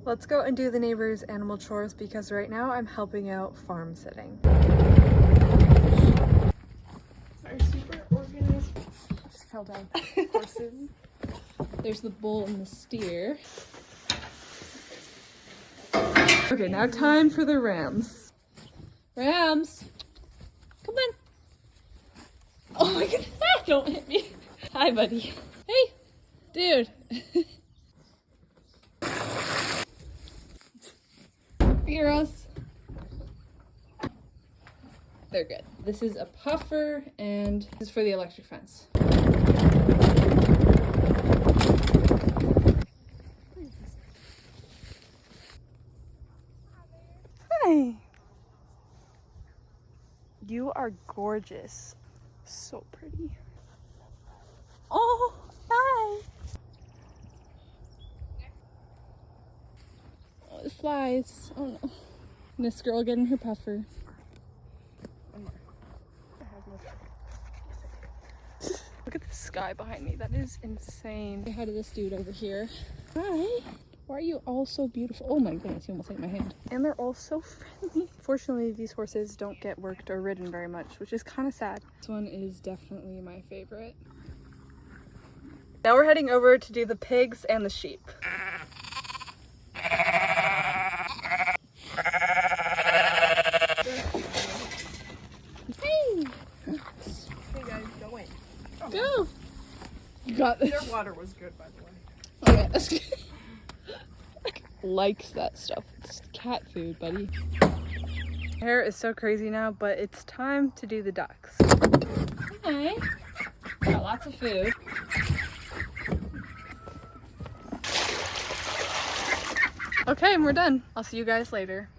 Let's go and do the neighbors' animal chores because right now I'm helping out farm sitting. Our super organized Just fell down. horses. There's the bull and the steer. Okay, now time for the rams. Rams! Come on! Oh my god, don't hit me. Hi, buddy. Hey, dude. Heroes. They're good. This is a puffer, and this is for the electric fence. Hi. You are gorgeous. So pretty. Oh, hi. Oh, it flies. Oh no. And this girl getting her puffer. Look at the sky behind me. That is insane. Say hi to this dude over here. Hi. Why are you all so beautiful? Oh my goodness, you almost ate my hand. And they're all so friendly. Fortunately, these horses don't get worked or ridden very much, which is kind of sad. This one is definitely my favorite. Now we're heading over to do the pigs and the sheep. Hey! Hey guys, go in. Go! You got this. Their water was good, by the way. Oh yeah, that's good. Likes that stuff. It's cat food, buddy. Hair is so crazy now, but it's time to do the ducks. Hi. Got lots of food. Okay, and we're done. I'll see you guys later.